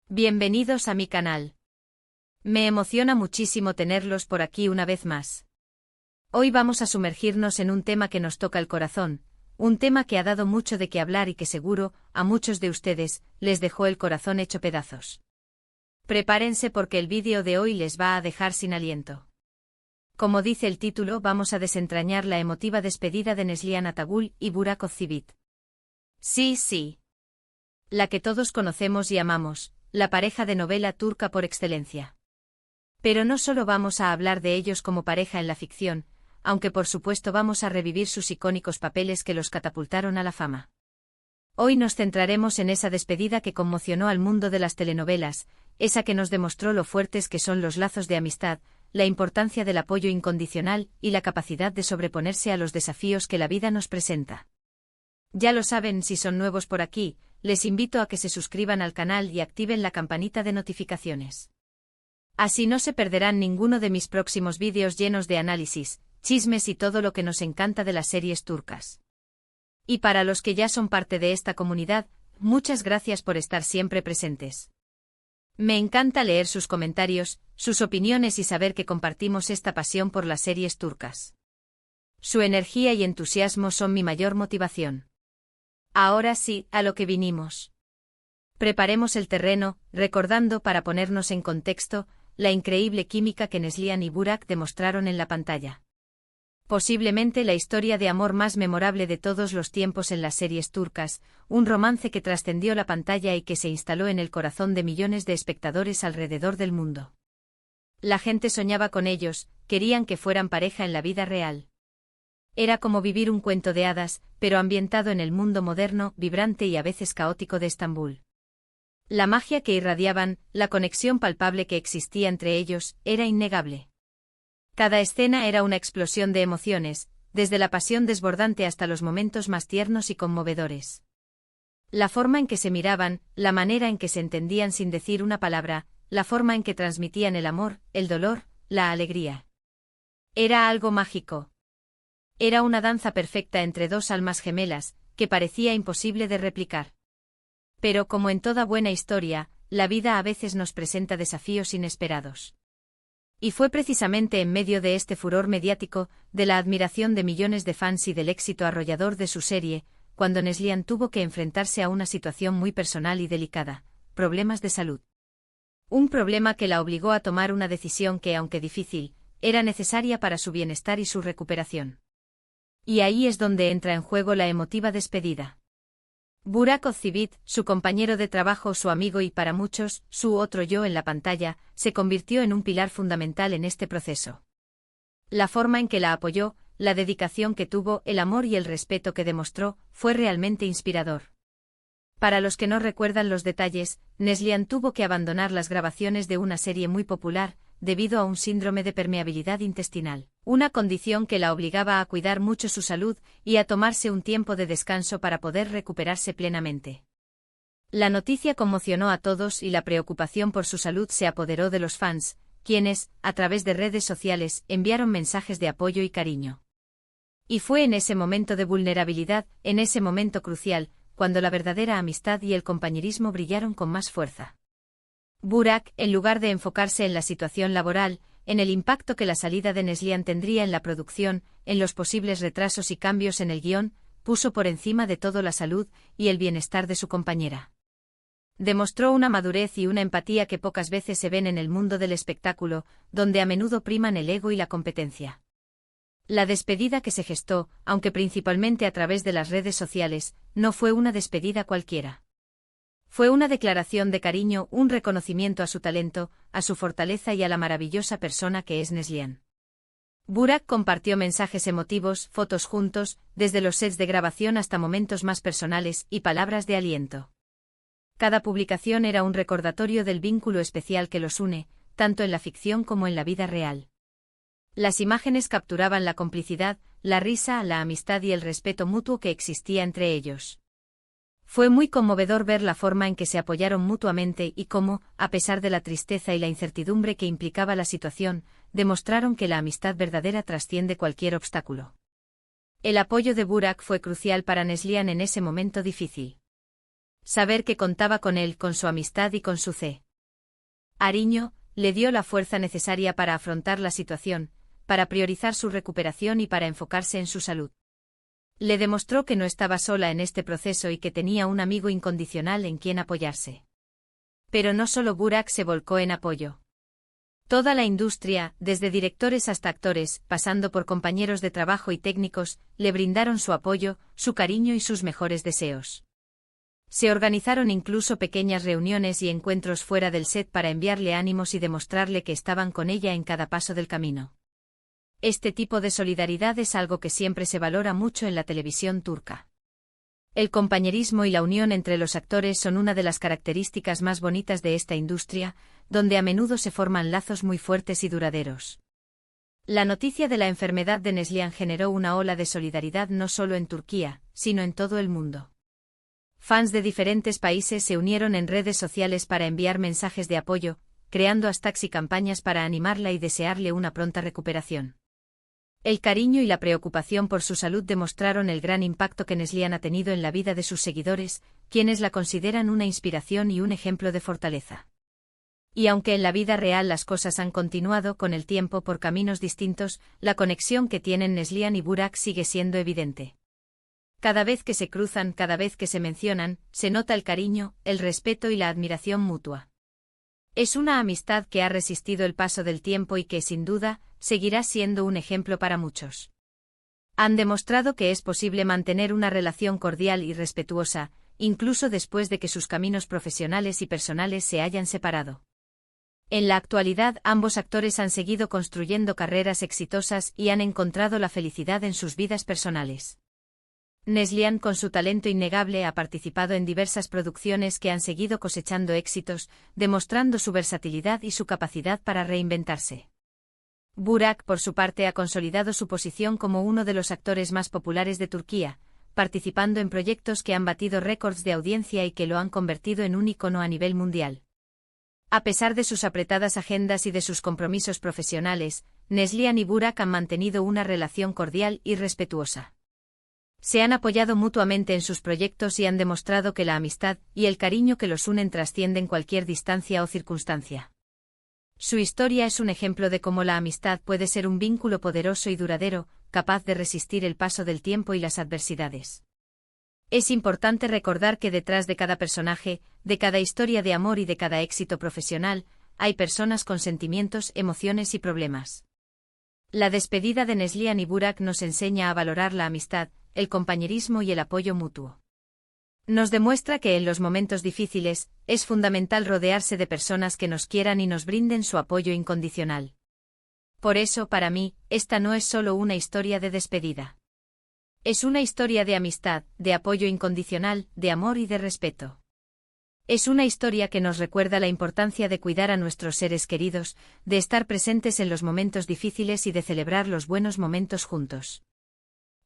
Bienvenidos a mi canal. Me emociona muchísimo tenerlos por aquí una vez más. Hoy vamos a sumergirnos en un tema que nos toca el corazón, un tema que ha dado mucho de qué hablar y que seguro, a muchos de ustedes, les dejó el corazón hecho pedazos. Prepárense porque el vídeo de hoy les va a dejar sin aliento. Como dice el título, vamos a desentrañar la emotiva despedida de Neslihan Atagul y Burak Ozcevic. Sí. La que todos conocemos y amamos, la pareja de novela turca por excelencia. Pero no solo vamos a hablar de ellos como pareja en la ficción, aunque por supuesto vamos a revivir sus icónicos papeles que los catapultaron a la fama. Hoy nos centraremos en esa despedida que conmocionó al mundo de las telenovelas, esa que nos demostró lo fuertes que son los lazos de amistad, la importancia del apoyo incondicional y la capacidad de sobreponerse a los desafíos que la vida nos presenta. Ya lo saben, si son nuevos por aquí, les invito a que se suscriban al canal y activen la campanita de notificaciones. Así no se perderán ninguno de mis próximos vídeos llenos de análisis, chismes y todo lo que nos encanta de las series turcas. Y para los que ya son parte de esta comunidad, muchas gracias por estar siempre presentes. Me encanta leer sus comentarios, sus opiniones y saber que compartimos esta pasión por las series turcas. Su energía y entusiasmo son mi mayor motivación. Ahora sí, a lo que vinimos. Preparemos el terreno, recordando, para ponernos en contexto, la increíble química que Neslihan y Burak demostraron en la pantalla. Posiblemente la historia de amor más memorable de todos los tiempos en las series turcas, un romance que trascendió la pantalla y que se instaló en el corazón de millones de espectadores alrededor del mundo. La gente soñaba con ellos, querían que fueran pareja en la vida real. Era como vivir un cuento de hadas, pero ambientado en el mundo moderno, vibrante y a veces caótico de Estambul. La magia que irradiaban, la conexión palpable que existía entre ellos, era innegable. Cada escena era una explosión de emociones, desde la pasión desbordante hasta los momentos más tiernos y conmovedores. La forma en que se miraban, la manera en que se entendían sin decir una palabra, la forma en que transmitían el amor, el dolor, la alegría. Era algo mágico. Era una danza perfecta entre dos almas gemelas, que parecía imposible de replicar. Pero como en toda buena historia, la vida a veces nos presenta desafíos inesperados. Y fue precisamente en medio de este furor mediático, de la admiración de millones de fans y del éxito arrollador de su serie, cuando Neslihan tuvo que enfrentarse a una situación muy personal y delicada: problemas de salud. Un problema que la obligó a tomar una decisión que, aunque difícil, era necesaria para su bienestar y su recuperación. Y ahí es donde entra en juego la emotiva despedida. Burak Ozcevic, su compañero de trabajo, su amigo y para muchos, su otro yo en la pantalla, se convirtió en un pilar fundamental en este proceso. La forma en que la apoyó, la dedicación que tuvo, el amor y el respeto que demostró, fue realmente inspirador. Para los que no recuerdan los detalles, Neslihan tuvo que abandonar las grabaciones de una serie muy popular, debido a un síndrome de permeabilidad intestinal, una condición que la obligaba a cuidar mucho su salud y a tomarse un tiempo de descanso para poder recuperarse plenamente. La noticia conmocionó a todos y la preocupación por su salud se apoderó de los fans, quienes, a través de redes sociales, enviaron mensajes de apoyo y cariño. Y fue en ese momento de vulnerabilidad, en ese momento crucial, cuando la verdadera amistad y el compañerismo brillaron con más fuerza. Burak, en lugar de enfocarse en la situación laboral, en el impacto que la salida de Neslihan tendría en la producción, en los posibles retrasos y cambios en el guión, puso por encima de todo la salud y el bienestar de su compañera. Demostró una madurez y una empatía que pocas veces se ven en el mundo del espectáculo, donde a menudo priman el ego y la competencia. La despedida que se gestó, aunque principalmente a través de las redes sociales, no fue una despedida cualquiera. Fue una declaración de cariño, un reconocimiento a su talento, a su fortaleza y a la maravillosa persona que es Neslihan. Burak compartió mensajes emotivos, fotos juntos, desde los sets de grabación hasta momentos más personales, y palabras de aliento. Cada publicación era un recordatorio del vínculo especial que los une, tanto en la ficción como en la vida real. Las imágenes capturaban la complicidad, la risa, la amistad y el respeto mutuo que existía entre ellos. Fue muy conmovedor ver la forma en que se apoyaron mutuamente y cómo, a pesar de la tristeza y la incertidumbre que implicaba la situación, demostraron que la amistad verdadera trasciende cualquier obstáculo. El apoyo de Burak fue crucial para Neslihan en ese momento difícil. Saber que contaba con él, con su amistad y con su cariño, le dio la fuerza necesaria para afrontar la situación, para priorizar su recuperación y para enfocarse en su salud. Le demostró que no estaba sola en este proceso y que tenía un amigo incondicional en quien apoyarse. Pero no solo Burak se volcó en apoyo. Toda la industria, desde directores hasta actores, pasando por compañeros de trabajo y técnicos, le brindaron su apoyo, su cariño y sus mejores deseos. Se organizaron incluso pequeñas reuniones y encuentros fuera del set para enviarle ánimos y demostrarle que estaban con ella en cada paso del camino. Este tipo de solidaridad es algo que siempre se valora mucho en la televisión turca. El compañerismo y la unión entre los actores son una de las características más bonitas de esta industria, donde a menudo se forman lazos muy fuertes y duraderos. La noticia de la enfermedad de Neslihan generó una ola de solidaridad no solo en Turquía, sino en todo el mundo. Fans de diferentes países se unieron en redes sociales para enviar mensajes de apoyo, creando hashtags y campañas para animarla y desearle una pronta recuperación. El cariño y la preocupación por su salud demostraron el gran impacto que Neslihan ha tenido en la vida de sus seguidores, quienes la consideran una inspiración y un ejemplo de fortaleza. Y aunque en la vida real las cosas han continuado con el tiempo por caminos distintos, la conexión que tienen Neslihan y Burak sigue siendo evidente. Cada vez que se cruzan, cada vez que se mencionan, se nota el cariño, el respeto y la admiración mutua. Es una amistad que ha resistido el paso del tiempo y que, sin duda, seguirá siendo un ejemplo para muchos. Han demostrado que es posible mantener una relación cordial y respetuosa, incluso después de que sus caminos profesionales y personales se hayan separado. En la actualidad, ambos actores han seguido construyendo carreras exitosas y han encontrado la felicidad en sus vidas personales. Neslihan, con su talento innegable, ha participado en diversas producciones que han seguido cosechando éxitos, demostrando su versatilidad y su capacidad para reinventarse. Burak, por su parte, ha consolidado su posición como uno de los actores más populares de Turquía, participando en proyectos que han batido récords de audiencia y que lo han convertido en un ícono a nivel mundial. A pesar de sus apretadas agendas y de sus compromisos profesionales, Neslihan y Burak han mantenido una relación cordial y respetuosa. Se han apoyado mutuamente en sus proyectos y han demostrado que la amistad y el cariño que los unen trascienden cualquier distancia o circunstancia. Su historia es un ejemplo de cómo la amistad puede ser un vínculo poderoso y duradero, capaz de resistir el paso del tiempo y las adversidades. Es importante recordar que detrás de cada personaje, de cada historia de amor y de cada éxito profesional, hay personas con sentimientos, emociones y problemas. La despedida de Neslihan y Burak nos enseña a valorar la amistad, el compañerismo y el apoyo mutuo. Nos demuestra que en los momentos difíciles, es fundamental rodearse de personas que nos quieran y nos brinden su apoyo incondicional. Por eso, para mí, esta no es solo una historia de despedida. Es una historia de amistad, de apoyo incondicional, de amor y de respeto. Es una historia que nos recuerda la importancia de cuidar a nuestros seres queridos, de estar presentes en los momentos difíciles y de celebrar los buenos momentos juntos.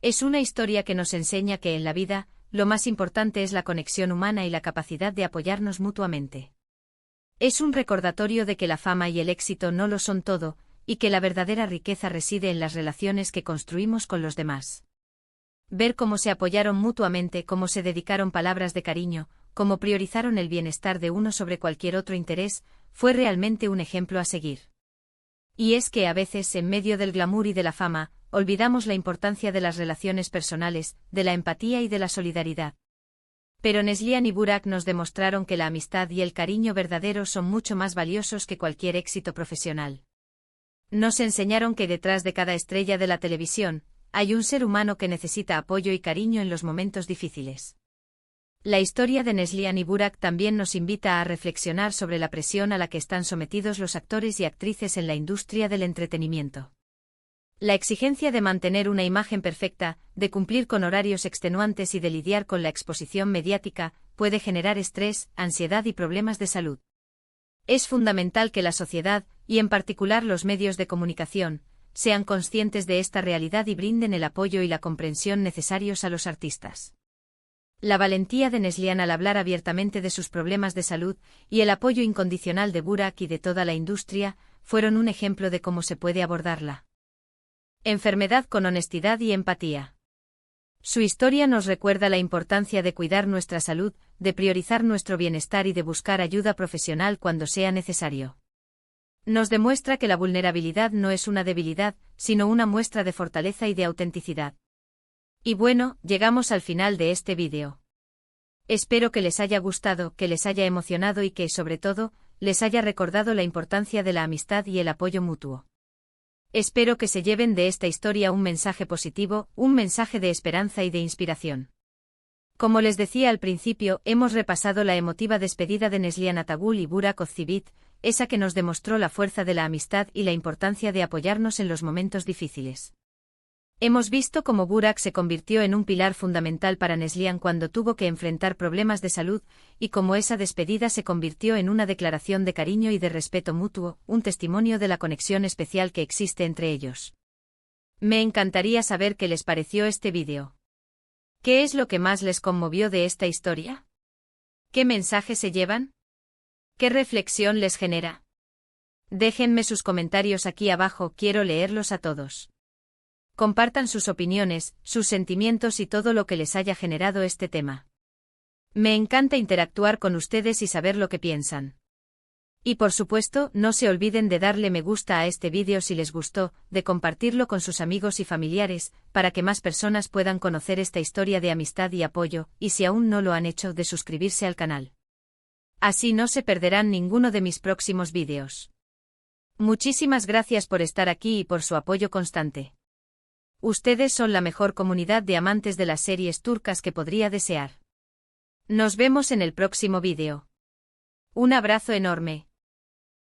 Es una historia que nos enseña que en la vida, lo más importante es la conexión humana y la capacidad de apoyarnos mutuamente. Es un recordatorio de que la fama y el éxito no lo son todo, y que la verdadera riqueza reside en las relaciones que construimos con los demás. Ver cómo se apoyaron mutuamente, cómo se dedicaron palabras de cariño, cómo priorizaron el bienestar de uno sobre cualquier otro interés, fue realmente un ejemplo a seguir. Y es que a veces, en medio del glamour y de la fama, olvidamos la importancia de las relaciones personales, de la empatía y de la solidaridad. Pero Neslihan y Burak nos demostraron que la amistad y el cariño verdadero son mucho más valiosos que cualquier éxito profesional. Nos enseñaron que detrás de cada estrella de la televisión, hay un ser humano que necesita apoyo y cariño en los momentos difíciles. La historia de Neslihan y Burak también nos invita a reflexionar sobre la presión a la que están sometidos los actores y actrices en la industria del entretenimiento. La exigencia de mantener una imagen perfecta, de cumplir con horarios extenuantes y de lidiar con la exposición mediática, puede generar estrés, ansiedad y problemas de salud. Es fundamental que la sociedad, y en particular los medios de comunicación, sean conscientes de esta realidad y brinden el apoyo y la comprensión necesarios a los artistas. La valentía de Neslihan al hablar abiertamente de sus problemas de salud y el apoyo incondicional de Burak y de toda la industria fueron un ejemplo de cómo se puede abordar la enfermedad con honestidad y empatía. Su historia nos recuerda la importancia de cuidar nuestra salud, de priorizar nuestro bienestar y de buscar ayuda profesional cuando sea necesario. Nos demuestra que la vulnerabilidad no es una debilidad, sino una muestra de fortaleza y de autenticidad. Y bueno, llegamos al final de este vídeo. Espero que les haya gustado, que les haya emocionado y que, sobre todo, les haya recordado la importancia de la amistad y el apoyo mutuo. Espero que se lleven de esta historia un mensaje positivo, un mensaje de esperanza y de inspiración. Como les decía al principio, hemos repasado la emotiva despedida de Neslihan Atagul y Burak Ozcivit, esa que nos demostró la fuerza de la amistad y la importancia de apoyarnos en los momentos difíciles. Hemos visto cómo Burak se convirtió en un pilar fundamental para Neslihan cuando tuvo que enfrentar problemas de salud, y cómo esa despedida se convirtió en una declaración de cariño y de respeto mutuo, un testimonio de la conexión especial que existe entre ellos. Me encantaría saber qué les pareció este vídeo. ¿Qué es lo que más les conmovió de esta historia? ¿Qué mensaje se llevan? ¿Qué reflexión les genera? Déjenme sus comentarios aquí abajo, quiero leerlos a todos. Compartan sus opiniones, sus sentimientos y todo lo que les haya generado este tema. Me encanta interactuar con ustedes y saber lo que piensan. Y por supuesto, no se olviden de darle me gusta a este vídeo si les gustó, de compartirlo con sus amigos y familiares, para que más personas puedan conocer esta historia de amistad y apoyo, y si aún no lo han hecho, de suscribirse al canal. Así no se perderán ninguno de mis próximos vídeos. Muchísimas gracias por estar aquí y por su apoyo constante. Ustedes son la mejor comunidad de amantes de las series turcas que podría desear. Nos vemos en el próximo vídeo. Un abrazo enorme.